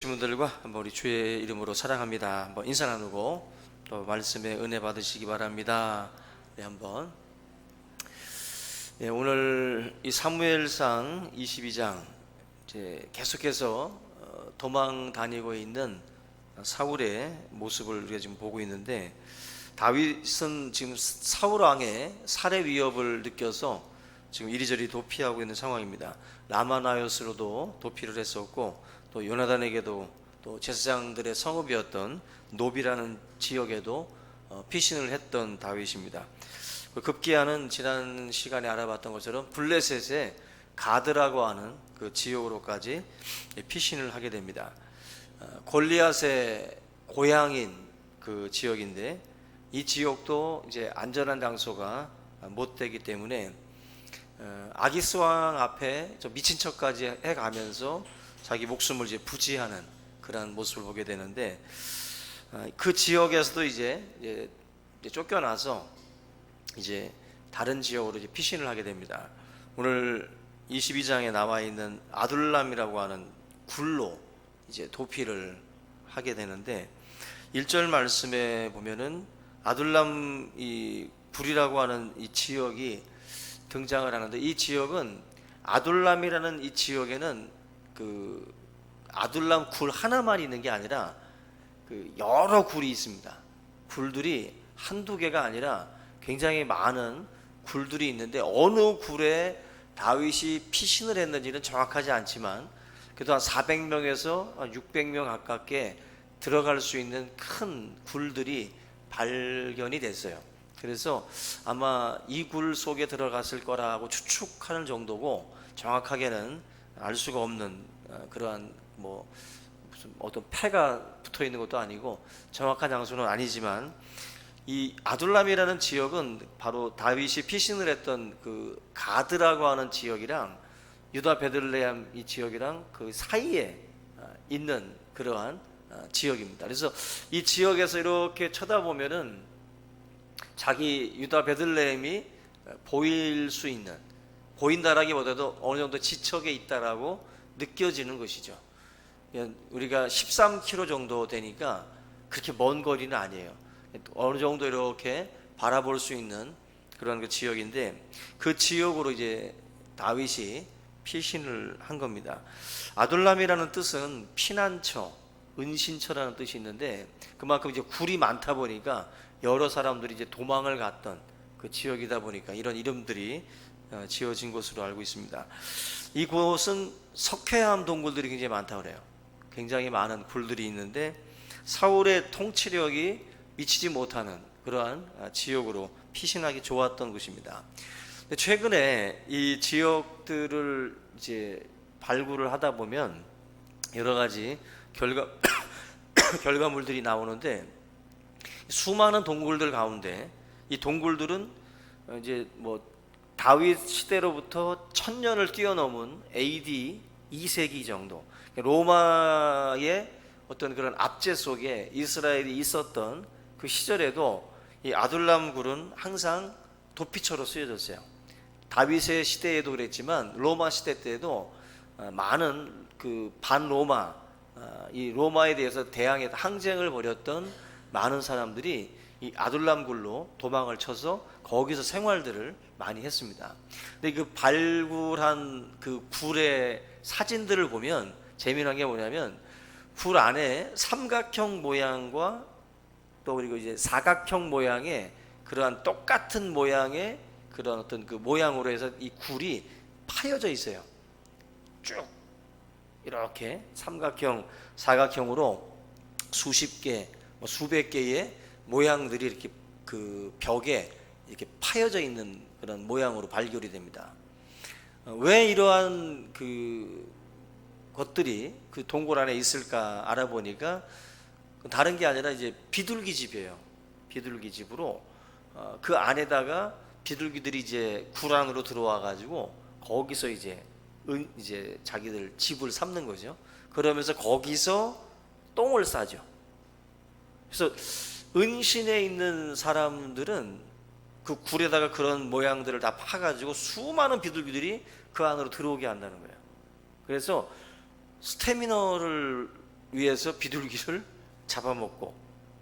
분들과 한번 우리 주의 이름으로 사랑합니다. 한번 인사 나누고 또 말씀에 은혜 받으시기 바랍니다. 네, 한번 오늘 이 사무엘상 22장 이제 계속해서 도망 다니고 있는 사울의 모습을 우리가 지금 보고 있는데, 다윗은 지금 사울 왕의 살해 위협을 느껴서 지금 이리저리 도피하고 있는 상황입니다. 라마나요스로도 도피를 했었고, 또 요나단에게도, 또 제사장들의 성읍이었던 노비라는 지역에도 피신을 했던 다윗입니다. 급기야는 지난 시간에 알아봤던 것처럼 블레셋의 가드라고 하는 그 지역으로까지 피신을 하게 됩니다. 골리앗의 고향인 그 지역인데, 이 지역도 이제 안전한 장소가 못 되기 때문에 아기스 왕 앞에 좀 미친 척까지 해가면서 자기 목숨을 이제 부지하는 그런 모습을 보게 되는데, 그 지역에서도 이제 쫓겨나서 이제 다른 지역으로 이제 피신을 하게 됩니다. 오늘 22장에 나와 있는 아둘람이라고 하는 굴로 이제 도피를 하게 되는데, 1절 말씀에 보면은 아둘람 이 굴이라고 하는 이 지역이 등장을 하는데, 이 지역은 아둘람이라는 이 지역에는 그 아둘람 굴 하나만 있는 게 아니라 그 여러 굴이 있습니다. 굴들이 한두 개가 아니라 굉장히 많은 굴들이 있는데, 어느 굴에 다윗이 피신을 했는지는 정확하지 않지만 그래도 한 400명에서 600명 가깝게 들어갈 수 있는 큰 굴들이 발견이 됐어요. 그래서 아마 이 굴 속에 들어갔을 거라고 추측하는 정도고, 정확하게는 알 수가 없는 그러한 무슨 어떤 패가 붙어 있는 것도 아니고 정확한 장소는 아니지만, 이 아둘람이라는 지역은 바로 다윗이 피신을 했던 그 가드라고 하는 지역이랑 유다 베들레헴 이 지역이랑 그 사이에 있는 그러한 지역입니다. 그래서 이 지역에서 이렇게 쳐다보면은 자기 유다 베들레헴이 보일 수 있는, 보인다라기보다도 어느 정도 지척에 있다라고 느껴지는 것이죠. 우리가 13km 정도 되니까 그렇게 먼 거리는 아니에요. 어느 정도 이렇게 바라볼 수 있는 그런 그 지역인데, 그 지역으로 이제 다윗이 피신을 한 겁니다. 아둘람이라는 뜻은 피난처, 은신처라는 뜻이 있는데, 그만큼 이제 굴이 많다 보니까 여러 사람들이 이제 도망을 갔던 그 지역이다 보니까 이런 이름들이 지어진 것으로 알고 있습니다. 이곳은 석회암 동굴들이 굉장히 많다고 그래요. 굉장히 많은 굴들이 있는데, 사울의 통치력이 미치지 못하는 그러한 지역으로 피신하기 좋았던 곳입니다. 최근에 이 지역들을 이제 발굴을 하다 보면 여러 가지 결과물들이 나오는데, 수많은 동굴들 가운데 이 동굴들은 이제 다윗 시대로부터 1000년을 뛰어넘은 AD 2세기 정도, 로마의 어떤 그런 압제 속에 이스라엘이 있었던 그 시절에도 이 아둘람 굴은 항상 도피처로 쓰여졌어요. 다윗의 시대에도 그랬지만 로마 시대 때에도 많은 그 반로마, 이 로마에 대해서 대항해서 항쟁을 벌였던 많은 사람들이 이 아둘람 굴로 도망을 쳐서 거기서 생활들을 많이 했습니다. 근데 그 발굴한 그 굴의 사진들을 보면 재미난 게 뭐냐면, 굴 안에 삼각형 모양과 또 그리고 이제 사각형 모양의 그러한 똑같은 모양의 그런 어떤 그 모양으로 해서 이 굴이 파여져 있어요. 쭉 이렇게 삼각형, 사각형으로 수십 개, 수백 개의 모양들이 이렇게 그 벽에 이렇게 파여져 있는 그런 모양으로 발견이 됩니다. 왜 이러한 그 것들이 그 동굴 안에 있을까 알아보니까 다른 게 아니라 이제 비둘기집이에요. 비둘기집으로 그 안에다가 비둘기들이 이제 굴 안으로 들어와 가지고 거기서 이제 자기들 집을 삼는 거죠. 그러면서 거기서 똥을 싸죠. 그래서 은신에 있는 사람들은 그 굴에다가 그런 모양들을 다 파가지고 수많은 비둘기들이 그 안으로 들어오게 한다는 거예요. 그래서 스태미너를 위해서 비둘기를 잡아먹고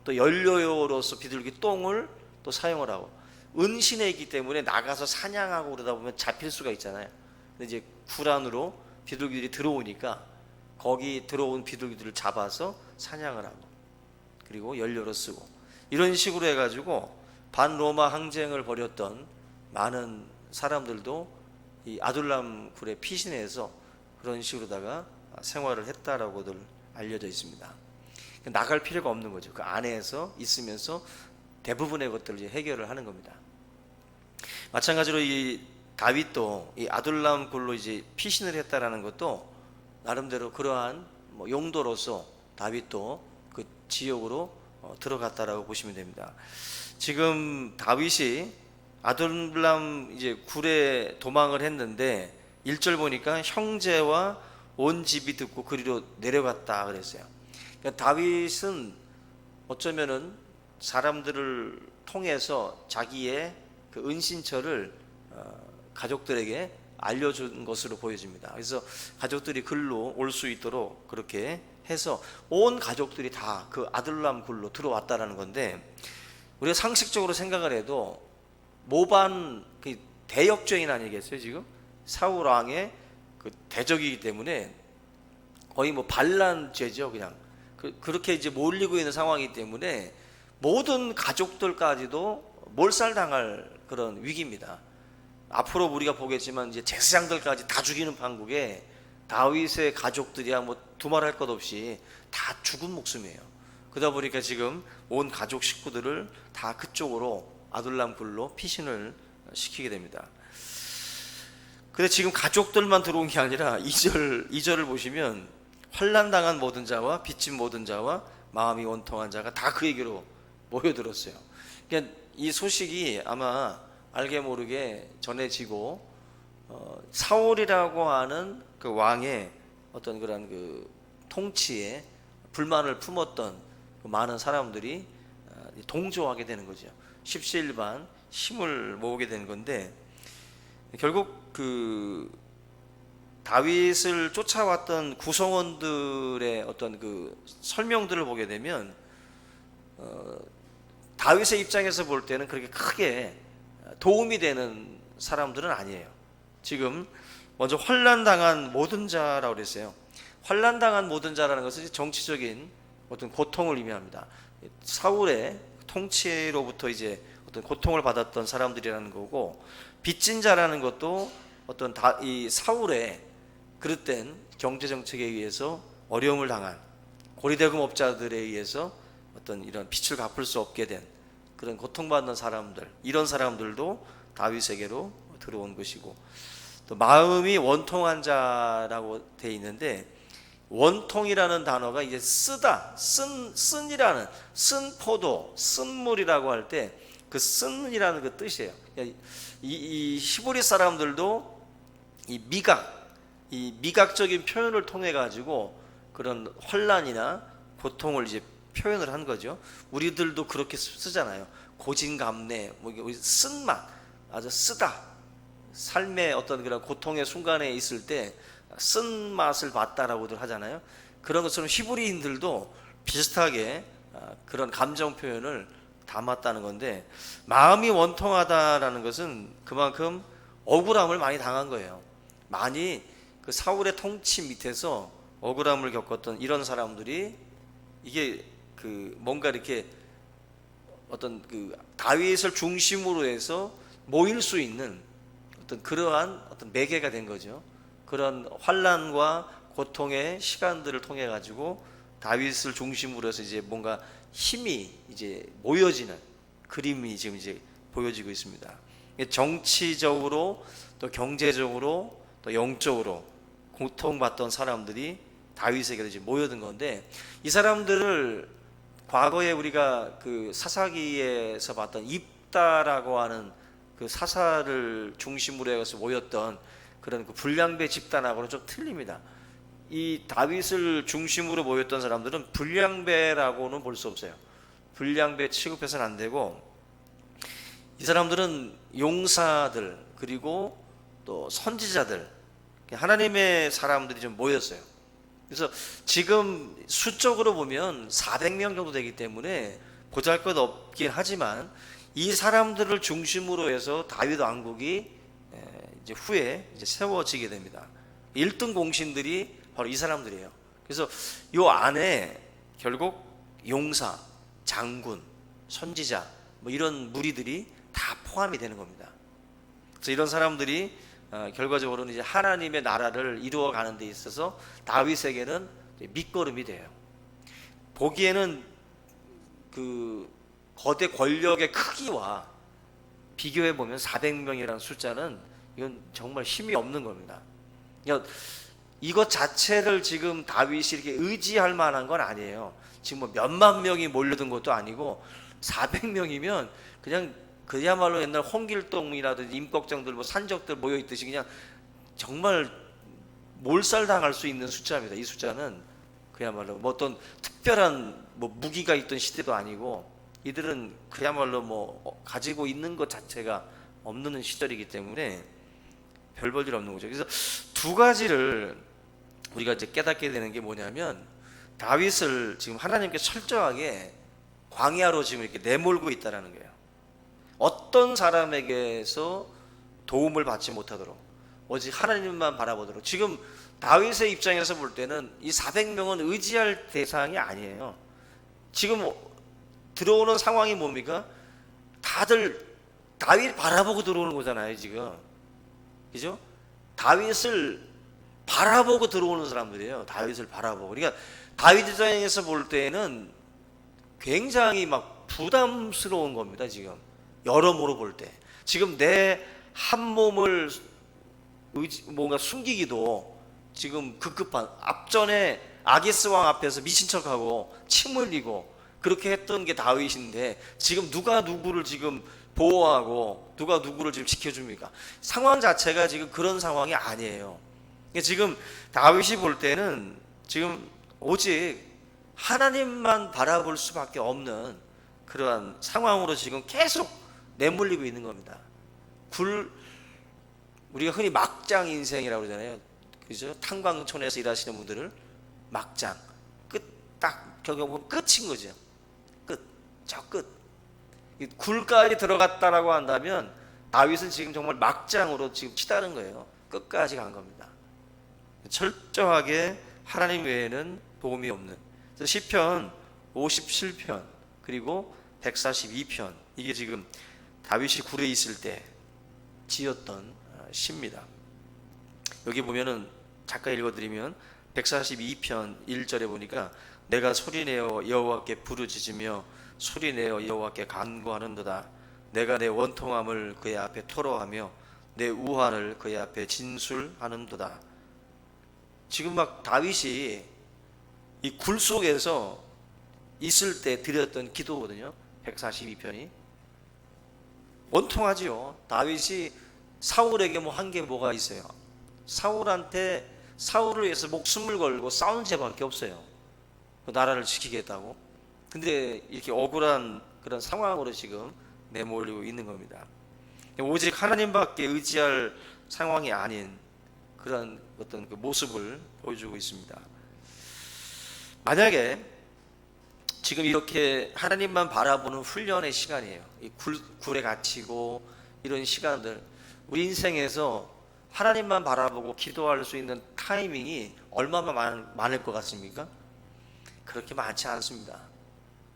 또 연료로서 비둘기 똥을 또 사용을 하고 은신에 있기 때문에 나가서 사냥하고 그러다 보면 잡힐 수가 있잖아요. 근데 이제 굴 안으로 비둘기들이 들어오니까 거기 들어온 비둘기들을 잡아서 사냥을 하고 그리고 연료로 쓰고 이런 식으로 해가지고 반로마 항쟁을 벌였던 많은 사람들도 이 아둘람 굴에 피신해서 그런 식으로다가 생활을 했다라고들 알려져 있습니다. 나갈 필요가 없는 거죠. 그 안에서 있으면서 대부분의 것들을 이제 해결을 하는 겁니다. 마찬가지로 이 다윗도 이 아둘람 굴로 이제 피신을 했다라는 것도 나름대로 그러한 뭐 용도로서 다윗도 그 지역으로 들어갔다라고 보시면 됩니다. 지금 다윗이 아둘람 이제 굴에 도망을 했는데 1절 보니까 형제와 온 집이 듣고 그리로 내려갔다 그랬어요. 그러니까 다윗은 어쩌면은 사람들을 통해서 자기의 그 은신처를 가족들에게 알려준 것으로 보여집니다. 그래서 가족들이 글로 올 수 있도록 그렇게 해서 온 가족들이 다 그 아둘람 굴로 들어왔다라는 건데 우리가 상식적으로 생각을 해도 모반 그 대역죄인 아니겠어요? 지금 사울 왕의 그 대적이기 때문에 거의 뭐 반란죄죠. 그냥 그렇게 이제 몰리고 있는 상황이기 때문에 모든 가족들까지도 몰살당할 그런 위기입니다. 앞으로 우리가 보겠지만 이제 제사장들까지 다 죽이는 판국에 다윗의 가족들이야 뭐 두말할 것 없이 다 죽은 목숨이에요. 그러다 보니까 지금 온 가족 식구들을 다 그쪽으로 아둘람 굴로 피신을 시키게 됩니다. 근데 지금 가족들만 들어온 게 아니라 2절을 보시면 환난당한 모든 자와 빚진 모든 자와 마음이 원통한 자가 다 그에게로 모여들었어요. 그러니까 이 소식이 아마 알게 모르게 전해지고 사울이라고 하는 그 왕의 어떤 그런 그 통치에 불만을 품었던 그 많은 사람들이 동조하게 되는 거죠. 십시일반 힘을 모으게 되는 건데 결국 그 다윗을 쫓아왔던 구성원들의 어떤 그 설명들을 보게 되면 다윗의 입장에서 볼 때는 그렇게 크게 도움이 되는 사람들은 아니에요. 지금 먼저 환난당한 모든 자라고 그랬어요. 환난당한 모든 자라는 것은 정치적인 어떤 고통을 의미합니다. 사울의 통치로부터 이제 어떤 고통을 받았던 사람들이라는 거고 빚진 자라는 것도 어떤 이 사울의 그릇된 경제 정책에 의해서 어려움을 당한 고리대금업자들에 의해서 어떤 이런 빚을 갚을 수 없게 된 그런 고통받는 사람들, 이런 사람들도 다윗에게로 들어온 것이고 또 마음이 원통한 자라고 돼 있는데 원통이라는 단어가 이제 쓴이라는 쓴 포도, 쓴 물이라고 할 때 그 쓴이라는 그 뜻이에요. 이 히브리 사람들도 이 미각적인 표현을 통해 가지고 그런 환난이나 고통을 이제 표현을 한 거죠. 우리들도 그렇게 쓰잖아요. 고진감래, 뭐 쓴맛, 아주 쓰다. 삶의 어떤 그런 고통의 순간에 있을 때 쓴맛을 봤다라고들 하잖아요. 그런 것처럼 히브리인들도 비슷하게 그런 감정 표현을 담았다는 건데 마음이 원통하다라는 것은 그만큼 억울함을 많이 당한 거예요. 많이 그 사울의 통치 밑에서 억울함을 겪었던 이런 사람들이 이게 그 뭔가 이렇게 어떤 그 다윗을 중심으로 해서 모일 수 있는 어떤 그러한 어떤 매개가 된 거죠. 그런 환난과 고통의 시간들을 통해 가지고 다윗을 중심으로 해서 이제 뭔가 힘이 이제 모여지는 그림이 지금 이제 보여지고 있습니다. 정치적으로 또 경제적으로 또 영적으로 고통받던 사람들이 다윗에게 이제 모여든 건데 이 사람들을 과거에 우리가 그 사사기에서 봤던 입다라고 하는 그 사사를 중심으로 해서 모였던 그런 그 불량배 집단하고는 좀 틀립니다. 이 다윗을 중심으로 모였던 사람들은 불량배라고는 볼 수 없어요. 불량배 취급해서는 안 되고 이 사람들은 용사들 그리고 또 선지자들 하나님의 사람들이 좀 모였어요. 그래서 지금 수적으로 보면 400명 정도 되기 때문에 보잘것없긴 하지만 이 사람들을 중심으로 해서 다윗 왕국이 이제 후에 이제 세워지게 됩니다. 1등 공신들이 바로 이 사람들이에요. 그래서 이 안에 결국 용사, 장군, 선지자 뭐 이런 무리들이 다 포함이 되는 겁니다. 그래서 이런 사람들이 결과적으로는 이제 하나님의 나라를 이루어가는 데 있어서 다윗에게는 밑거름이 돼요. 보기에는 그 거대 권력의 크기와 비교해 보면 400명이라는 숫자는 이건 정말 힘이 없는 겁니다. 그러니까 이것 자체를 지금 다윗이 이렇게 의지할 만한 건 아니에요. 지금 뭐 몇만 명이 몰려든 것도 아니고 400명이면 그냥 그야말로 옛날 홍길동이라든지 임꺽정들 뭐 산적들 모여 있듯이 그냥 정말 몰살당할 수 있는 숫자입니다. 이 숫자는 그야말로 뭐 어떤 특별한 뭐 무기가 있던 시대도 아니고 이들은 그야말로 뭐 가지고 있는 것 자체가 없는 시절이기 때문에 별 볼 일 없는 거죠. 그래서 두 가지를 우리가 이제 깨닫게 되는 게 뭐냐면 다윗을 지금 하나님께 철저하게 광야로 지금 이렇게 내몰고 있다라는 거예요. 어떤 사람에게서 도움을 받지 못하도록 오직 하나님만 바라보도록. 지금 다윗의 입장에서 볼 때는 이 400명은 의지할 대상이 아니에요. 지금 들어오는 상황이 뭡니까? 다들 다윗 바라보고 들어오는 거잖아요, 지금. 그죠? 다윗을 바라보고 들어오는 사람들이에요. 다윗을 바라보고. 그러니까 다윗 입장에서 볼 때는 굉장히 막 부담스러운 겁니다, 지금. 여러모로 볼 때. 지금 내 한 몸을 뭔가 숨기기도 지금 급급한, 앞전에 아기스 왕 앞에서 미친 척하고 침 흘리고 그렇게 했던 게 다윗인데 지금 누가 누구를 지금 보호하고 누가 누구를 지금 지켜줍니까? 상황 자체가 지금 그런 상황이 아니에요. 지금 다윗이 볼 때는 지금 오직 하나님만 바라볼 수밖에 없는 그러한 상황으로 지금 계속 내몰리고 있는 겁니다. 우리가 흔히 막장 인생이라고 그러잖아요. 그죠? 탄광촌에서 일하시는 분들을 막장, 딱 경영보면 끝인 거죠. 저 끝. 굴까지 들어갔다라고 한다면 다윗은 지금 정말 막장으로 지금 치다는 거예요. 끝까지 간 겁니다. 철저하게 하나님 외에는 도움이 없는. 시편 57편 그리고 142편 이게 지금 다윗이 굴에 있을 때 지었던 시입니다. 여기 보면은 잠깐 읽어드리면 142편 1절에 보니까 내가 소리내어 여호와께 부르짖으며 소리내어 여호와께 간구하는도다. 내가 내 원통함을 그의 앞에 토로하며 내 우환을 그의 앞에 진술하는도다. 지금 막 다윗이 이 굴 속에서 있을 때 드렸던 기도거든요. 142편이 원통하지요. 다윗이 사울에게 뭐 한 게 뭐가 있어요? 사울을 위해서 목숨을 걸고 싸운 죄밖에 없어요. 그 나라를 지키겠다고. 근데 이렇게 억울한 그런 상황으로 지금 내몰리고 있는 겁니다. 오직 하나님밖에 의지할 상황이 아닌 그런 어떤 그 모습을 보여주고 있습니다. 만약에 지금 이렇게 하나님만 바라보는 훈련의 시간이에요. 이 굴에 갇히고 이런 시간들, 우리 인생에서 하나님만 바라보고 기도할 수 있는 타이밍이 얼마나 많을 것 같습니까? 그렇게 많지 않습니다.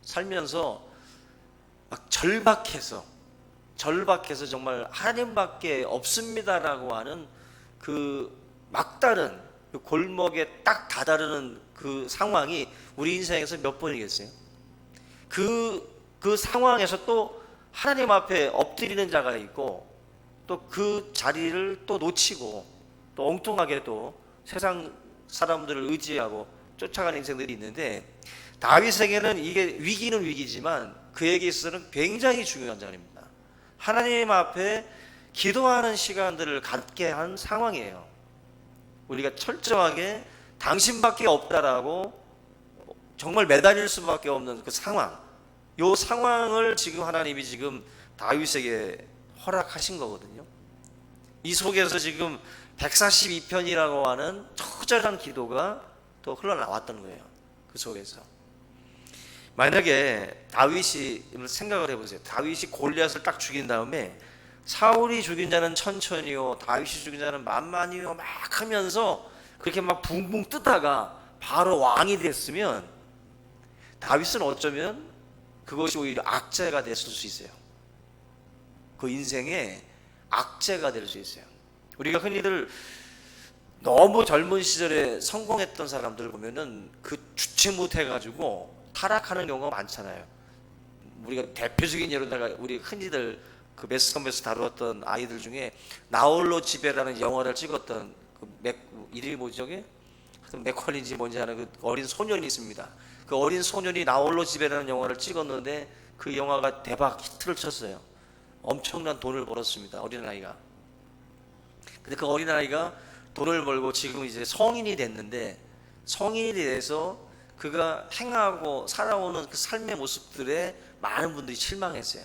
살면서 막 절박해서 정말 하나님밖에 없습니다라고 하는 그 막다른 그 골목에 딱 다다르는 그 상황이 우리 인생에서 몇 번이겠어요? 그 상황에서 또 하나님 앞에 엎드리는 자가 있고 또 그 자리를 또 놓치고 또 엉뚱하게 또 세상 사람들을 의지하고 쫓아가는 인생들이 있는데 다윗에게는 이게 위기는 위기지만 그에게 있어서는 굉장히 중요한 자리입니다. 하나님 앞에 기도하는 시간들을 갖게 한 상황이에요. 우리가 철저하게 당신밖에 없다라고 정말 매달릴 수밖에 없는 그 상황, 이 상황을 지금 하나님이 지금 다윗에게 허락하신 거거든요. 이 속에서 지금 142편이라고 하는 처절한 기도가 또 흘러나왔던 거예요. 그 속에서. 만약에 다윗이 생각을 해보세요. 다윗이 골리앗을 딱 죽인 다음에 사울이 죽인 자는 천천히요, 다윗이 죽인 자는 만만히요 막 하면서 그렇게 막 붕붕 뜨다가 바로 왕이 됐으면 다윗은 어쩌면 그것이 오히려 악재가 됐을 수 있어요. 그 인생에 악재가 될 수 있어요. 우리가 흔히들 너무 젊은 시절에 성공했던 사람들 보면은 그 주체 못해가지고 타락하는 경우가 많잖아요. 우리가 대표적인 예로다가 우리 흔히들 그 매스컴에서 다루었던 아이들 중에 나홀로 지배라는 영화를 찍었던 이름이 뭐지 저게? 맥컬린지 뭔지 아는 그 어린 소년이 있습니다. 그 어린 소년이 나홀로 지배라는 영화를 찍었는데 그 영화가 대박 히트를 쳤어요. 엄청난 돈을 벌었습니다. 어린아이가. 근데 그 어린아이가 돈을 벌고 지금 이제 성인이 됐는데, 성인이 돼서 그가 행하고 살아오는 그 삶의 모습들에 많은 분들이 실망했어요.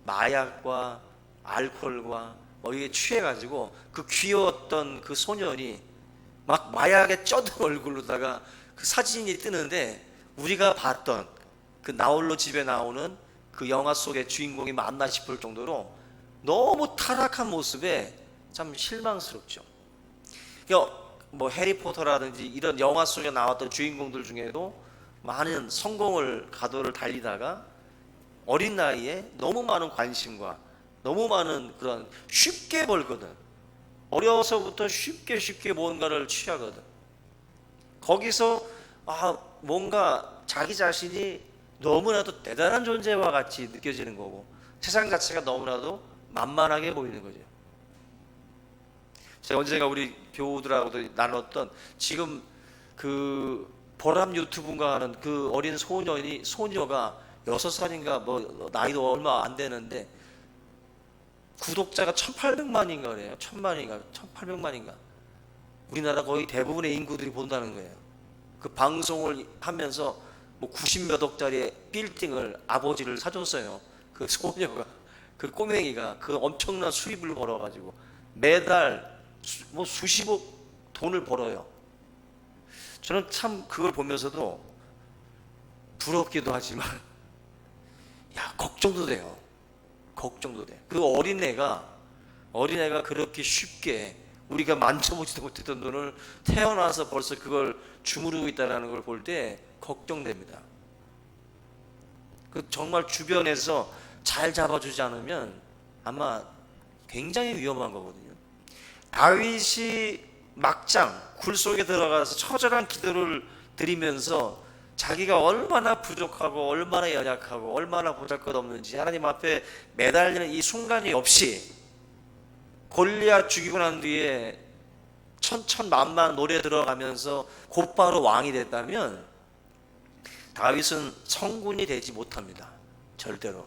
마약과 알코올과 이게 취해가지고 그 귀여웠던 그 소년이 막 마약에 쩌든 얼굴로다가 그 사진이 뜨는데, 우리가 봤던 그 나홀로 집에 나오는 그 영화 속의 주인공이 맞나 싶을 정도로 너무 타락한 모습에 참 실망스럽죠. 뭐 해리포터라든지 이런 영화 속에 나왔던 주인공들 중에도 많은 성공을 가도를 달리다가 어린 나이에 너무 많은 관심과 너무 많은 그런 쉽게 벌거든. 어려서부터 쉽게 뭔가를 취하거든. 거기서 뭔가 자기 자신이 너무나도 대단한 존재와 같이 느껴지는 거고, 세상 자체가 너무나도 만만하게 보이는 거죠. 제가 언젠가 우리 교우들하고도 나눴던, 지금 그 보람 유튜브인가 하는 그 어린 소녀가 6살인가 뭐 나이도 얼마 안 되는데 구독자가 1,800만인가 그래요. 1,000만인가 1,800만인가. 우리나라 거의 대부분의 인구들이 본다는 거예요. 그 방송을 하면서 뭐 90몇 억짜리 빌딩을 아버지를 사줬어요. 그 소녀가, 그 꼬맹이가 그 엄청난 수입을 벌어가지고 매달 뭐 수십억 돈을 벌어요. 저는 참 그걸 보면서도 부럽기도 하지만 걱정도 돼요. 걱정도 돼. 그 어린애가 그렇게 쉽게 우리가 만져보지도 못했던 돈을 태어나서 벌써 그걸 주무르고 있다는 걸 볼 때 걱정됩니다. 그 정말 주변에서 잘 잡아주지 않으면 아마 굉장히 위험한 거거든요. 다윗이 막장 굴 속에 들어가서 처절한 기도를 드리면서 자기가 얼마나 부족하고 얼마나 연약하고 얼마나 보잘것없는지 하나님 앞에 매달리는 이 순간이 없이 골리앗 죽이고 난 뒤에 천천만만 노래 들어가면서 곧바로 왕이 됐다면 다윗은 성군이 되지 못합니다. 절대로.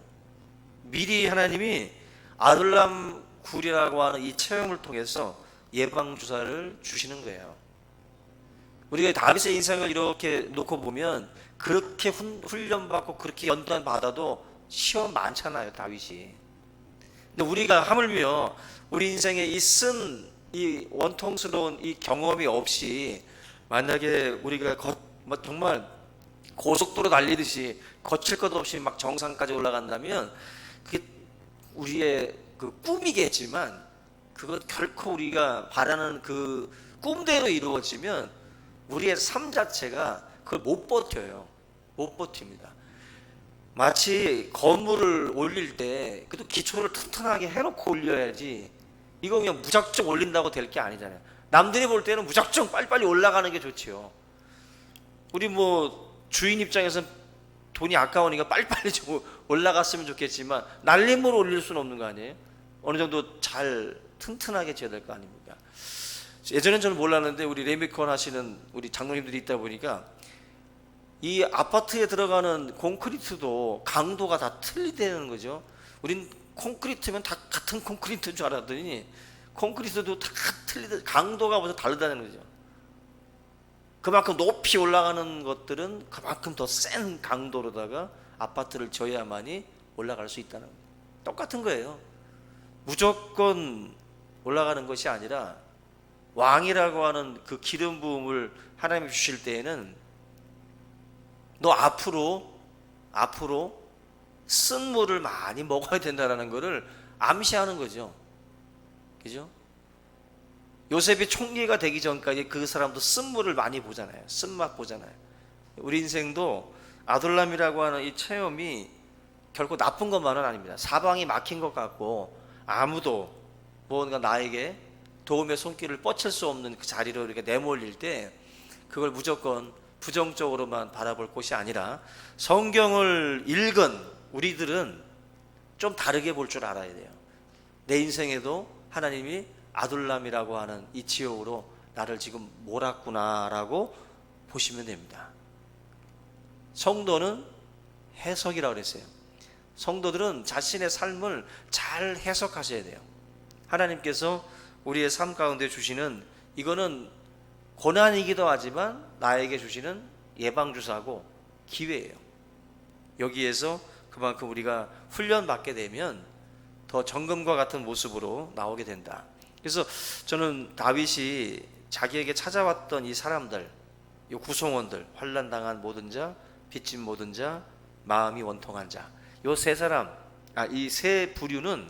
미리 하나님이 아둘람 굴이라고 하는 이 체험을 통해서 예방주사를 주시는 거예요. 우리가 다윗의 인생을 이렇게 놓고 보면 그렇게 훈련받고 그렇게 연단 받아도 시험 많잖아요, 다윗이. 근데 우리가 하물며 우리 인생에 이 원통스러운 이 경험이 없이 만약에 우리가 정말 고속도로 달리듯이 거칠 것 없이 막 정상까지 올라간다면 그게 우리의 그 꿈이겠지만 그것 결코 우리가 바라는 그 꿈대로 이루어지면 우리의 삶 자체가 그걸 못 버텨요. 못 버팁니다. 마치 건물을 올릴 때 그래도 기초를 튼튼하게 해놓고 올려야지, 이거 그냥 무작정 올린다고 될 게 아니잖아요. 남들이 볼 때는 무작정 빨리빨리 올라가는 게 좋지요. 우리 뭐 주인 입장에서는 돈이 아까우니까 빨리빨리 좀 올라갔으면 좋겠지만 날림으로 올릴 수는 없는 거 아니에요? 어느 정도 잘 튼튼하게 지어야 될 거 아닙니까? 예전엔 저는 몰랐는데 우리 레미콘 하시는 우리 장로님들이 있다 보니까 이 아파트에 들어가는 콘크리트도 강도가 다 틀리다는 거죠. 우린 콘크리트면 다 같은 콘크리트인 줄 알았더니 콘크리트도 다 강도가 벌써 다르다는 거죠. 그만큼 높이 올라가는 것들은 그만큼 더 센 강도로다가 아파트를 지어야만이 올라갈 수 있다는 거예요. 똑같은 거예요. 무조건 올라가는 것이 아니라 왕이라고 하는 그 기름 부음을 하나님이 주실 때에는 너 앞으로 쓴물을 많이 먹어야 된다라는 것을 암시하는 거죠. 그죠? 요셉이 총리가 되기 전까지 그 사람도 쓴물을 많이 보잖아요. 쓴맛 보잖아요. 우리 인생도 아둘람이라고 하는 이 체험이 결코 나쁜 것만은 아닙니다. 사방이 막힌 것 같고 아무도 뭔가 나에게 도움의 손길을 뻗칠 수 없는 그 자리로 이렇게 내몰릴 때 그걸 무조건 부정적으로만 바라볼 곳이 아니라 성경을 읽은 우리들은 좀 다르게 볼 줄 알아야 돼요. 내 인생에도 하나님이 아둘람이라고 하는 이 지옥으로 나를 지금 몰았구나라고 보시면 됩니다. 성도는 해석이라고 그랬어요. 성도들은 자신의 삶을 잘 해석하셔야 돼요. 하나님께서 우리의 삶 가운데 주시는 이거는 고난이기도 하지만 나에게 주시는 예방주사고 기회예요. 여기에서 그만큼 우리가 훈련받게 되면 더 정금과 같은 모습으로 나오게 된다. 그래서 저는 다윗이 자기에게 찾아왔던 이 사람들, 이 구성원들, 환난당한 모든 자, 빚진 모든 자, 마음이 원통한 자, 이 세 사람, 이 세 부류는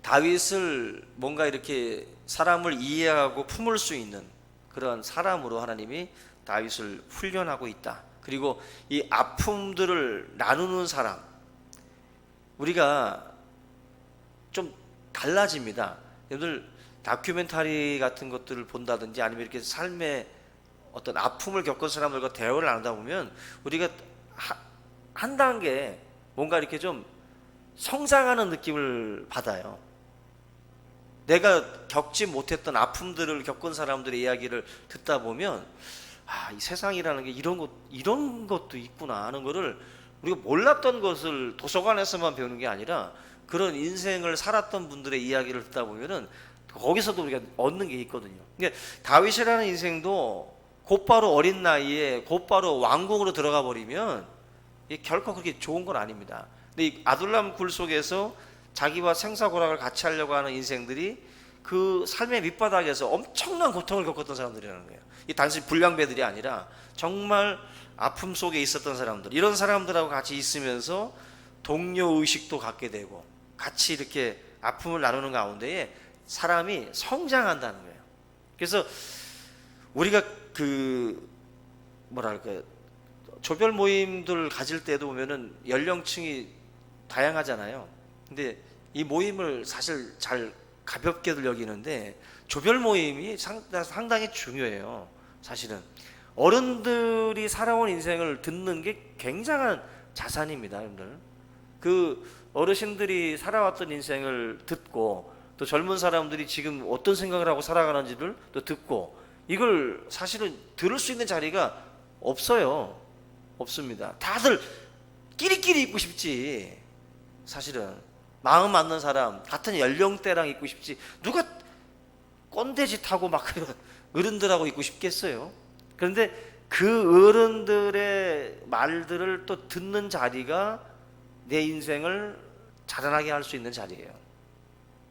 다윗을 뭔가 이렇게 사람을 이해하고 품을 수 있는 그런 사람으로 하나님이 다윗을 훈련하고 있다. 그리고 이 아픔들을 나누는 사람, 우리가 좀 달라집니다. 여러분들 다큐멘터리 같은 것들을 본다든지 아니면 이렇게 삶의 어떤 아픔을 겪은 사람들과 대화를 나누다 보면 우리가 한 단계 뭔가 이렇게 좀 성장하는 느낌을 받아요. 내가 겪지 못했던 아픔들을 겪은 사람들의 이야기를 듣다 보면 이 세상이라는 게 이런 것도 있구나 하는 거를 우리가 몰랐던 것을 도서관에서만 배우는 게 아니라 그런 인생을 살았던 분들의 이야기를 듣다 보면은 거기서도 우리가 얻는 게 있거든요. 그러니까 다윗이라는 인생도 곧바로 어린 나이에 곧바로 왕궁으로 들어가 버리면 결코 그렇게 좋은 건 아닙니다. 근데 이 아둘람 굴 속에서 자기와 생사고락을 같이 하려고 하는 인생들이 그 삶의 밑바닥에서 엄청난 고통을 겪었던 사람들이라는 거예요. 이 단순히 불량배들이 아니라 정말 아픔 속에 있었던 사람들, 이런 사람들하고 같이 있으면서 동료 의식도 갖게 되고 같이 이렇게 아픔을 나누는 가운데에 사람이 성장한다는 거예요. 그래서 우리가 조별 모임들 가질 때도 보면은 연령층이 다양하잖아요. 근데 이 모임을 사실 잘 가볍게들 여기는데 조별 모임이 상당히 중요해요. 사실은 어른들이 살아온 인생을 듣는 게 굉장한 자산입니다, 여러분들. 그 어르신들이 살아왔던 인생을 듣고 또 젊은 사람들이 지금 어떤 생각을 하고 살아가는지를 또 듣고 이걸 사실은 들을 수 있는 자리가 없어요. 없습니다. 다들 끼리끼리 있고 싶지. 사실은 마음 맞는 사람, 같은 연령대랑 있고 싶지. 누가 꼰대짓하고 막 어른들하고 있고 싶겠어요. 그런데 그 어른들의 말들을 또 듣는 자리가 내 인생을 자라나게 할 수 있는 자리예요.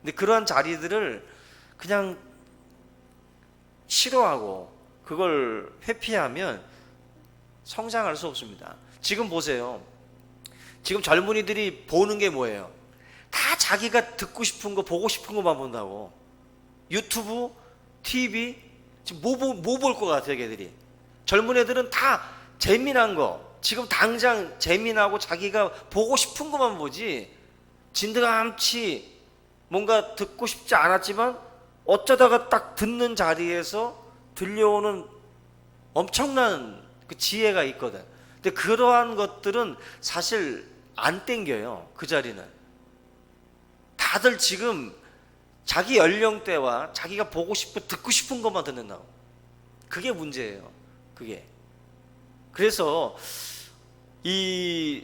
근데 그러한 자리들을 그냥 싫어하고 그걸 회피하면 성장할 수 없습니다. 지금 보세요. 지금 젊은이들이 보는 게 뭐예요? 다 자기가 듣고 싶은 거, 보고 싶은 것만 본다고. 유튜브, TV, 지금 뭐 볼 것 같아요, 걔들이? 젊은 애들은 다 재미난 거, 지금 당장 재미나고 자기가 보고 싶은 것만 보지, 진드감치 뭔가 듣고 싶지 않았지만 어쩌다가 딱 듣는 자리에서 들려오는 엄청난 그 지혜가 있거든. 근데 그러한 것들은 사실 안 땡겨요. 그 자리는 다들 지금 자기 연령대와 자기가 보고 싶고 듣고 싶은 것만 듣는다고. 그게 문제예요. 그게. 그래서 이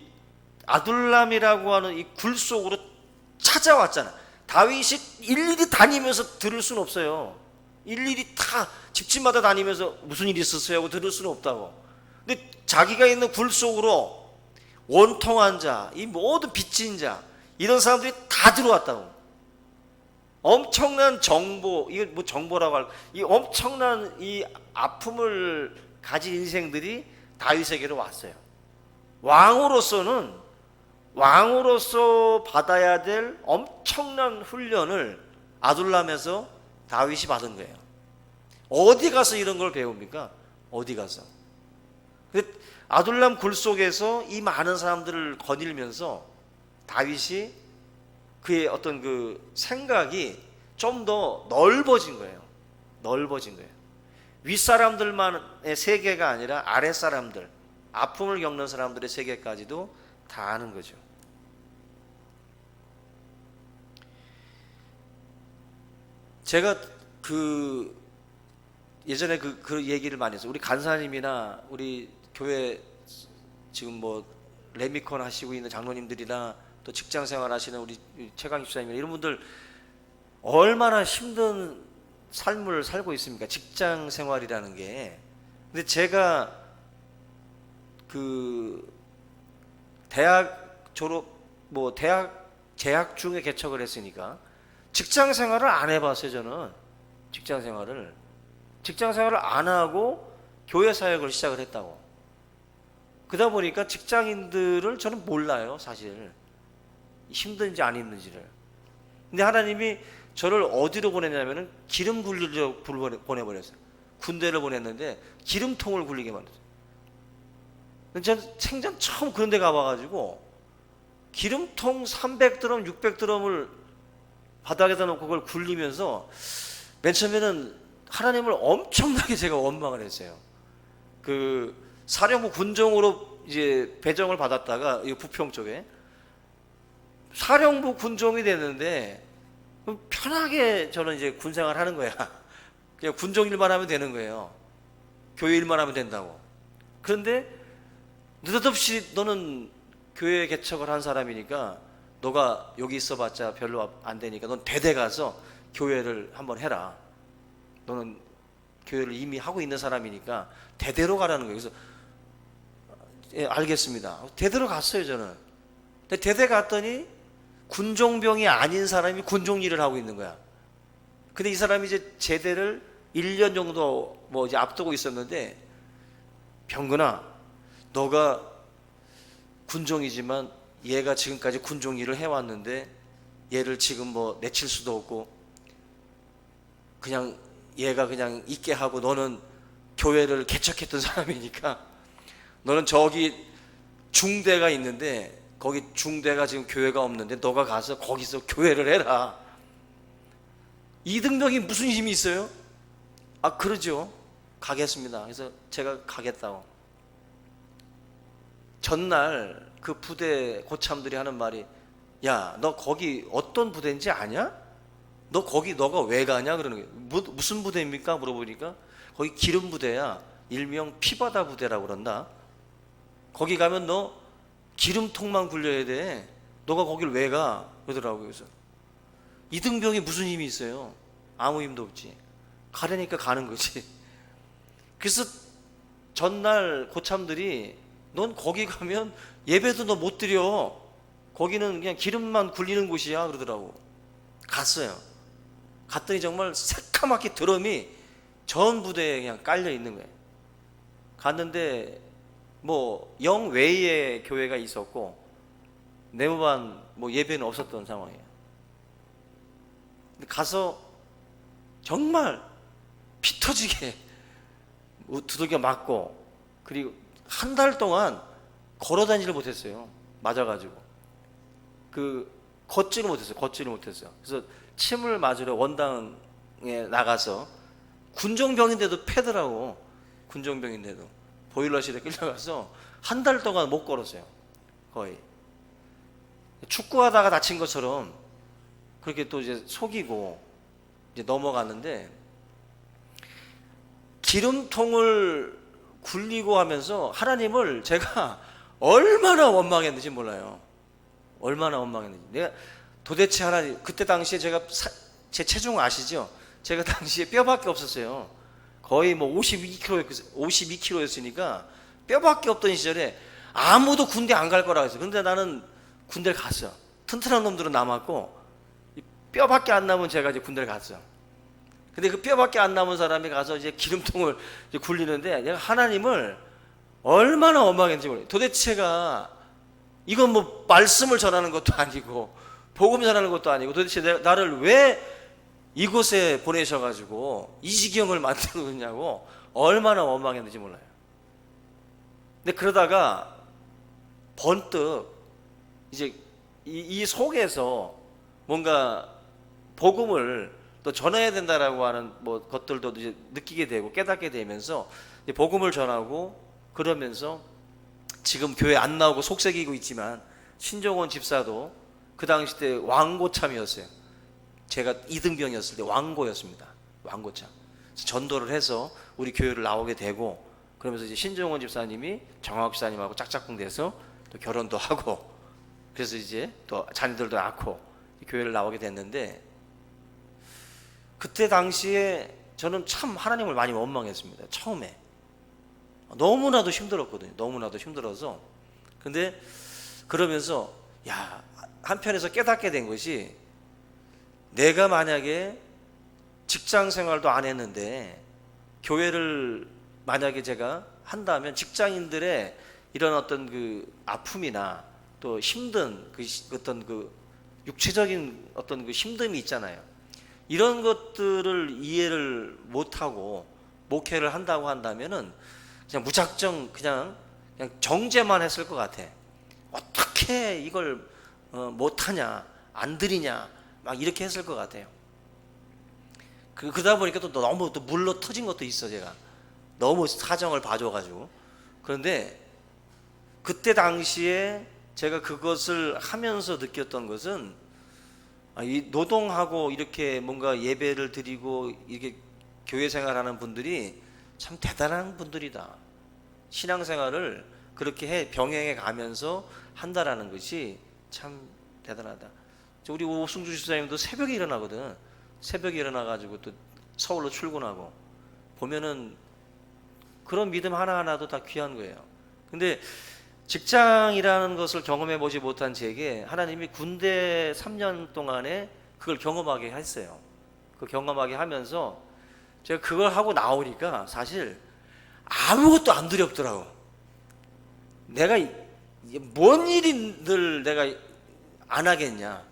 아둘람이라고 하는 이 굴 속으로 찾아왔잖아. 다윗이 일일이 다니면서 들을 수는 없어요. 일일이 다 집집마다 다니면서 무슨 일이 있었어요 하고 들을 수는 없다고. 근데 자기가 있는 굴 속으로 원통한 자, 이 모든 빚진 자, 이런 사람들이 다 들어왔다고. 엄청난 정보, 이거 뭐 정보라고 할, 이 엄청난 이 아픔을 가진 인생들이 다윗에게로 왔어요. 왕으로서 받아야 될 엄청난 훈련을 아둘람에서 다윗이 받은 거예요. 어디 가서 이런 걸 배웁니까? 어디 가서? 아둘람 굴 속에서 이 많은 사람들을 거닐면서 다윗이 그의 어떤 그 생각이 좀 더 넓어진 거예요. 넓어진 거예요. 윗사람들만의 세계가 아니라 아랫사람들, 아픔을 겪는 사람들의 세계까지도 다 아는 거죠. 제가 예전에 그 얘기를 많이 했어요. 우리 간사님이나 우리 교회 지금 뭐 레미콘 하시고 있는 장로님들이나 또 직장 생활 하시는 우리 최강 집사님이나 이런 분들 얼마나 힘든 삶을 살고 있습니까? 직장 생활이라는 게. 근데 제가 대학 졸업, 대학 재학 중에 개척을 했으니까 직장 생활을 안 해봤어요. 저는 직장 생활을 안 하고 교회 사역을 시작을 했다고. 그러다 보니까 직장인들을 저는 몰라요, 사실. 힘든지 안 힘든지를. 근데 하나님이 저를 어디로 보냈냐면은 기름 굴리러 보내버렸어요. 군대를 보냈는데 기름통을 굴리게 만들었어요. 전 생전 처음 그런 데 가봐가지고 기름통 300드럼, 600드럼을 바닥에다 놓고 그걸 굴리면서 맨 처음에는 하나님을 엄청나게 제가 원망을 했어요. 사령부 군종으로 이제 배정을 받았다가 이 부평 쪽에 사령부 군종이 됐는데 편하게 저는 이제 군생활 하는 거야. 그냥 군종 일만 하면 되는 거예요. 교회 일만 하면 된다고. 그런데 느닷없이 너는 교회 개척을 한 사람이니까 너가 여기 있어봤자 별로 안 되니까 넌 대대 가서 교회를 한번 해라. 너는 교회를 이미 하고 있는 사람이니까 대대로 가라는 거예요. 그래서 예, 알겠습니다. 대대로 갔어요, 저는. 근데 대대 갔더니 군종병이 아닌 사람이 군종 일을 하고 있는 거야. 근데 이 사람이 이제 제대를 1년 정도 이제 앞두고 있었는데, 병근아, 너가 군종이지만 얘가 지금까지 군종 일을 해왔는데 얘를 지금 내칠 수도 없고 그냥 얘가 그냥 있게 하고 너는 교회를 개척했던 사람이니까 너는 저기 중대가 있는데 거기 중대가 지금 교회가 없는데 너가 가서 거기서 교회를 해라. 이등병이 무슨 힘이 있어요? 아, 그러죠. 가겠습니다. 그래서 제가 가겠다고. 전날 그 부대 고참들이 하는 말이, 야, 너 거기 어떤 부대인지 아냐? 너 거기 너가 왜 가냐? 그러는 거예요. 무슨 부대입니까? 물어보니까 거기 기름 부대야. 일명 피바다 부대라고 그런다. 거기 가면 너 기름통만 굴려야 돼. 너가 거길 왜 가? 그러더라고요. 그래서 이등병이 무슨 힘이 있어요? 아무 힘도 없지. 가려니까 가는 거지. 그래서 전날 고참들이 넌 거기 가면 예배도 너 못 드려. 거기는 그냥 기름만 굴리는 곳이야. 그러더라고. 갔어요. 갔더니 정말 새카맣게 드럼이 전 부대에 그냥 깔려 있는 거예요. 갔는데 영 외의 교회가 있었고 네모반 예배는 없었던 상황이에요. 근데 가서 정말 피 터지게 두들겨 맞고, 그리고 한 달 동안 걸어 다니지를 못했어요. 맞아가지고 걷지를 못했어요. 그래서 침을 맞으러 원당에 나가서 군종병인데도 패더라고. 군종병인데도 보일러실에 끌려가서 한 달 동안 못 걸었어요. 거의 축구하다가 다친 것처럼 그렇게 또 이제 속이고 이제 넘어갔는데, 기름통을 굴리고 하면서 하나님을 제가 얼마나 원망했는지 몰라요. 얼마나 원망했는지. 내가 도대체 하나님, 그때 당시에 제가 제 체중 아시죠? 제가 당시에 뼈밖에 없었어요. 거의 52kg였으니까 뼈밖에 없던 시절에 아무도 군대 안 갈 거라고 했어요. 근데 나는 군대를 갔어. 튼튼한 놈들은 남았고 뼈밖에 안 남은 제가 이제 군대를 갔어. 근데 그 뼈밖에 안 남은 사람이 가서 이제 기름통을 이제 굴리는데 내가 하나님을 얼마나 원망했는지 몰라요. 도대체가 이건 뭐 말씀을 전하는 것도 아니고 복음 전하는 것도 아니고 도대체 나를 왜 이곳에 보내셔가지고 이 지경을 만들었냐고 얼마나 원망했는지 몰라요. 근데 그러다가 번뜩 이제 이 속에서 뭔가 복음을 또 전해야 된다라고 하는 뭐 것들도 이제 느끼게 되고 깨닫게 되면서 이제 복음을 전하고 그러면서 지금 교회 안 나오고 속썩이고 있지만 신종원 집사도 그 당시 때 왕고참이었어요. 제가 이등병이었을 때 왕고였습니다. 왕고참. 전도를 해서 우리 교회를 나오게 되고 그러면서 이제 신종원 집사님이 정학 집사님하고 짝짝꿍 돼서 또 결혼도 하고 그래서 이제 또 자녀들도 낳고 교회를 나오게 됐는데 그때 당시에 저는 참 하나님을 많이 원망했습니다. 처음에 너무나도 힘들었거든요. 너무나도 힘들어서 근데 그러면서 야 한편에서 깨닫게 된 것이 내가 만약에 직장 생활도 안 했는데 교회를 만약에 제가 한다면 직장인들의 이런 어떤 그 아픔이나 또 힘든 그 어떤 그 육체적인 어떤 그 힘듦이 있잖아요. 이런 것들을 이해를 못하고 목회를 한다고 한다면은 그냥 무작정 그냥 정죄만 했을 것 같아. 어떻게 이걸 못하냐, 안 드리냐, 막 이렇게 했을 것 같아요. 그러다 보니까 또 너무 또 물러 터진 것도 있어, 제가. 너무 사정을 봐줘가지고. 그런데 그때 당시에 제가 그것을 하면서 느꼈던 것은 이 노동하고 이렇게 뭔가 예배를 드리고 이렇게 교회 생활하는 분들이 참 대단한 분들이다. 신앙생활을 그렇게 병행해 가면서 한다라는 것이 참 대단하다. 우리 오승주 집사님도 새벽에 일어나거든. 새벽에 일어나가지고 또 서울로 출근하고 보면은 그런 믿음 하나하나도 다 귀한 거예요. 근데 직장이라는 것을 경험해 보지 못한 제게 하나님이 군대 3년 동안에 그걸 경험하게 했어요. 그 경험하게 하면서 제가 그걸 하고 나오니까 사실 아무것도 안 두렵더라고. 내가 뭔 일인들 내가 안 하겠냐.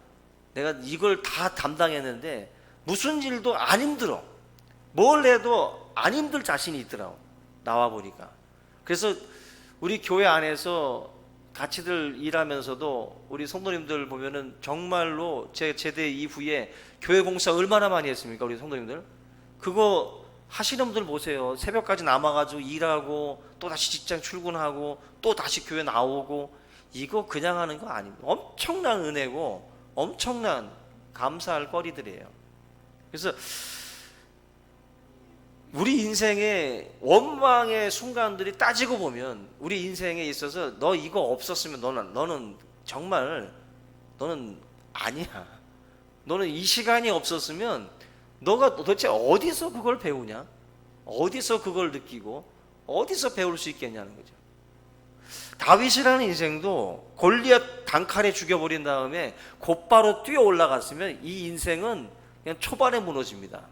내가 이걸 다 담당했는데 무슨 일도 안 힘들어. 뭘 해도 안 힘들 자신이 있더라고. 나와 보니까. 그래서 우리 교회 안에서 같이들 일하면서도 우리 성도님들 보면은 정말로 제 제대 이후에 교회 공사 얼마나 많이 했습니까? 우리 성도님들. 그거 하시는 분들 보세요. 새벽까지 남아가지고 일하고 또 다시 직장 출근하고 또 다시 교회 나오고 이거 그냥 하는 거 아닙니다. 엄청난 은혜고 엄청난 감사할 거리들이에요. 그래서 우리 인생의 원망의 순간들이 따지고 보면 우리 인생에 있어서 너 이거 없었으면 너는 정말 너는 아니야. 너는 이 시간이 없었으면 너가 도대체 어디서 그걸 배우냐? 어디서 그걸 느끼고 어디서 배울 수 있겠냐는 거죠. 다윗이라는 인생도 골리앗 단칼에 죽여버린 다음에 곧바로 뛰어 올라갔으면 이 인생은 그냥 초반에 무너집니다.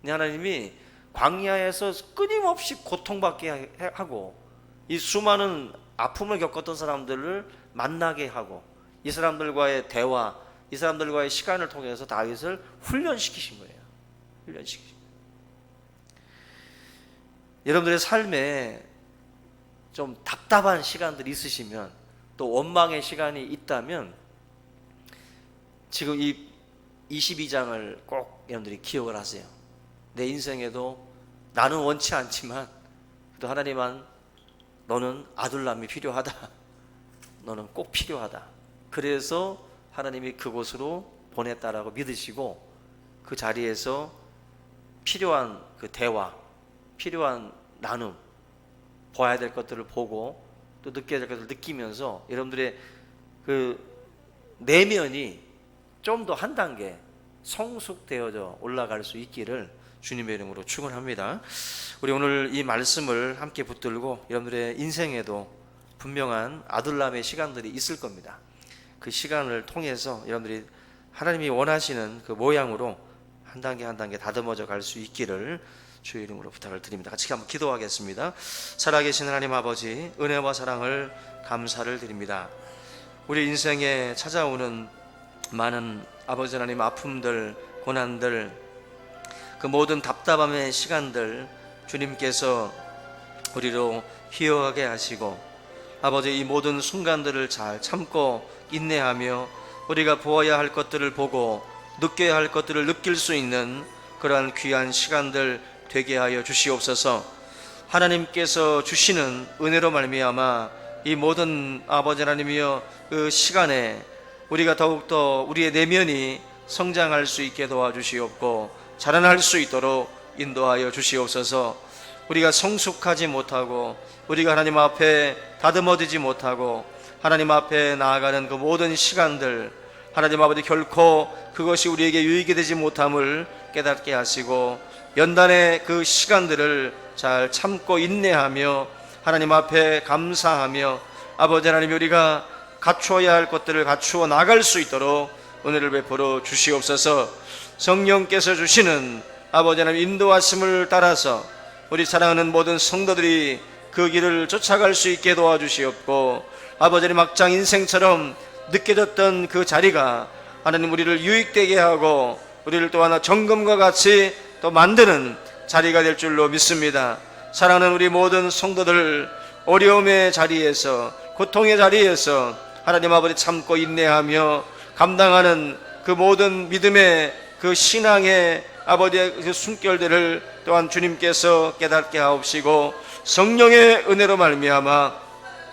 하나님이 광야에서 끊임없이 고통받게 하고 이 수많은 아픔을 겪었던 사람들을 만나게 하고 이 사람들과의 대화, 이 사람들과의 시간을 통해서 다윗을 훈련시키신 거예요. 훈련시키신 거예요. 여러분들의 삶에 좀 답답한 시간들이 있으시면 또 원망의 시간이 있다면 지금 이 22장을 꼭 여러분들이 기억을 하세요. 내 인생에도 나는 원치 않지만 또 하나님은 너는 아둘람이 필요하다. 너는 꼭 필요하다. 그래서 하나님이 그곳으로 보냈다라고 믿으시고 그 자리에서 필요한 그 대화, 필요한 나눔, 봐야 될 것들을 보고 또 느껴야 될 것들을 느끼면서 여러분들의 그 내면이 좀 더 한 단계 성숙되어져 올라갈 수 있기를 주님의 이름으로 축원합니다. 우리 오늘 이 말씀을 함께 붙들고 여러분들의 인생에도 분명한 아둘람의 시간들이 있을 겁니다. 그 시간을 통해서 여러분들이 하나님이 원하시는 그 모양으로 한 단계 한 단계 다듬어져 갈 수 있기를 주의 이름으로 부탁을 드립니다. 같이 한번 기도하겠습니다. 살아계신 하나님 아버지, 은혜와 사랑을 감사를 드립니다. 우리 인생에 찾아오는 많은 아버지 하나님 아픔들, 고난들, 그 모든 답답함의 시간들 주님께서 우리로 희어하게 하시고, 아버지 이 모든 순간들을 잘 참고 인내하며 우리가 보아야 할 것들을 보고 느껴야 할 것들을 느낄 수 있는 그러한 귀한 시간들 되게 하여 주시옵소서. 하나님께서 주시는 은혜로 말미암아 이 모든 아버지 하나님이여 그 시간에 우리가 더욱더 우리의 내면이 성장할 수 있게 도와주시옵고 자라날 수 있도록 인도하여 주시옵소서. 우리가 성숙하지 못하고 우리가 하나님 앞에 다듬어지지 못하고 하나님 앞에 나아가는 그 모든 시간들, 하나님 아버지 결코 그것이 우리에게 유익이 되지 못함을 깨닫게 하시고 연단의 그 시간들을 잘 참고 인내하며 하나님 앞에 감사하며 아버지 하나님 우리가 갖추어야 할 것들을 갖추어 나갈 수 있도록 은혜를 베풀어 주시옵소서. 성령께서 주시는 아버지 하나님 인도하심을 따라서 우리 사랑하는 모든 성도들이 그 길을 쫓아갈 수 있게 도와주시옵고, 아버지 하나님 막장 인생처럼 느껴졌던 그 자리가 하나님 우리를 유익되게 하고 우리를 또 하나 정금과 같이 또 만드는 자리가 될 줄로 믿습니다. 사랑하는 우리 모든 성도들, 어려움의 자리에서 고통의 자리에서 하나님 아버지 참고 인내하며 감당하는 그 모든 믿음의 그 신앙의 아버지의 그 숨결들을 또한 주님께서 깨닫게 하옵시고 성령의 은혜로 말미암아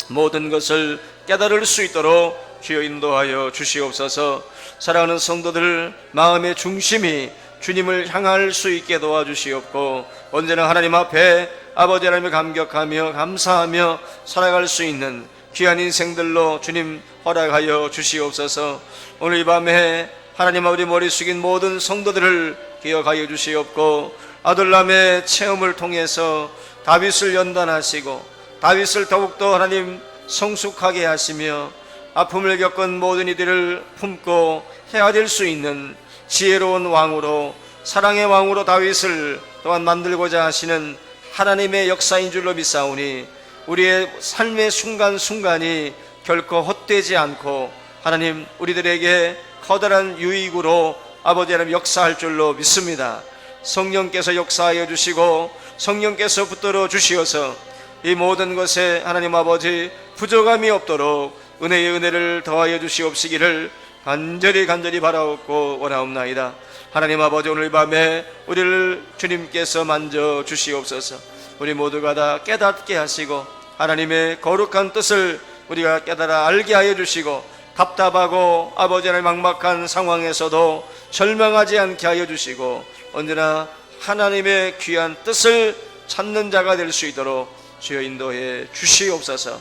모든 것을 깨달을 수 있도록 주여 인도하여 주시옵소서. 사랑하는 성도들 마음의 중심이 주님을 향할 수 있게 도와주시옵고 언제나 하나님 앞에 아버지 하나님을 감격하며 감사하며 살아갈 수 있는 귀한 인생들로 주님 허락하여 주시옵소서. 오늘 이 밤에 하나님 아버지 머리 숙인 모든 성도들을 기억하여 주시옵고 아둘람의 체험을 통해서 다윗을 연단하시고 다윗을 더욱더 하나님 성숙하게 하시며 아픔을 겪은 모든 이들을 품고 헤아릴 수 있는 지혜로운 왕으로 사랑의 왕으로 다윗을 또한 만들고자 하시는 하나님의 역사인 줄로 믿사오니 우리의 삶의 순간순간이 결코 헛되지 않고 하나님 우리들에게 커다란 유익으로 아버지 하나님 역사할 줄로 믿습니다. 성령께서 역사하여 주시고 성령께서 붙들어 주시어서 이 모든 것에 하나님 아버지 부족함이 없도록 은혜의 은혜를 더하여 주시옵시기를 간절히 바라옵고 원하옵나이다. 하나님 아버지 오늘 밤에 우리를 주님께서 만져 주시옵소서. 우리 모두가 다 깨닫게 하시고 하나님의 거룩한 뜻을 우리가 깨달아 알게 하여 주시고 답답하고 아버지 하나님 막막한 상황에서도 절망하지 않게 하여 주시고 언제나 하나님의 귀한 뜻을 찾는 자가 될 수 있도록 주여 인도해 주시옵소서.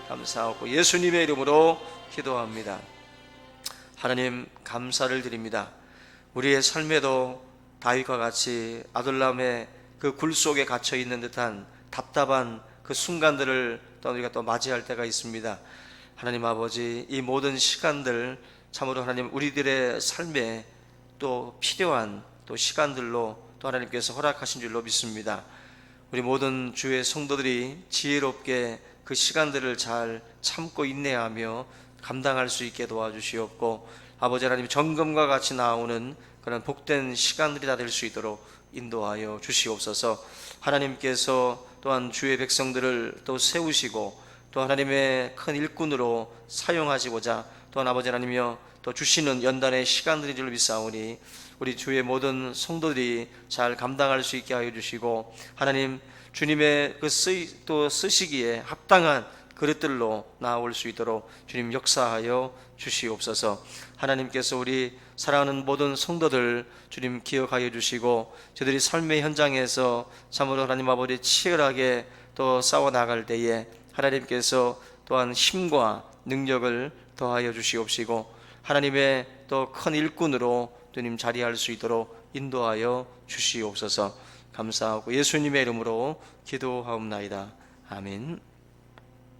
감사하고 예수님의 이름으로 기도합니다. 하나님 감사를 드립니다. 우리의 삶에도 다윗과 같이 아둘람의 그 굴 속에 갇혀 있는 듯한 답답한 그 순간들을 또 우리가 또 맞이할 때가 있습니다. 하나님 아버지 이 모든 시간들 참으로 하나님 우리들의 삶에 또 필요한 또 시간들로 또 하나님께서 허락하신 줄로 믿습니다. 우리 모든 주의 성도들이 지혜롭게 그 시간들을 잘 참고 인내하며 감당할 수 있게 도와주시옵고 아버지 하나님 정금과 같이 나오는 그런 복된 시간들이 다 될 수 있도록 인도하여 주시옵소서. 하나님께서 또한 주의 백성들을 또 세우시고 또 하나님의 큰 일꾼으로 사용하시고자 또한 아버지 하나님이여 또 주시는 연단의 시간들인 줄로 믿사오니 우리 주의 모든 성도들이 잘 감당할 수 있게 하여 주시고 하나님 주님의 그 또 쓰시기에 합당한 그릇들로 나올 수 있도록 주님 역사하여 주시옵소서. 하나님께서 우리 사랑하는 모든 성도들 주님 기억하여 주시고 저들이 삶의 현장에서 참으로 하나님 아버지 치열하게 또 싸워 나갈 때에 하나님께서 또한 힘과 능력을 더하여 주시옵시고 하나님의 또 큰 일꾼으로 주님 자리할 수 있도록 인도하여 주시옵소서. 감사하고 예수님의 이름으로 기도하옵나이다. 아멘.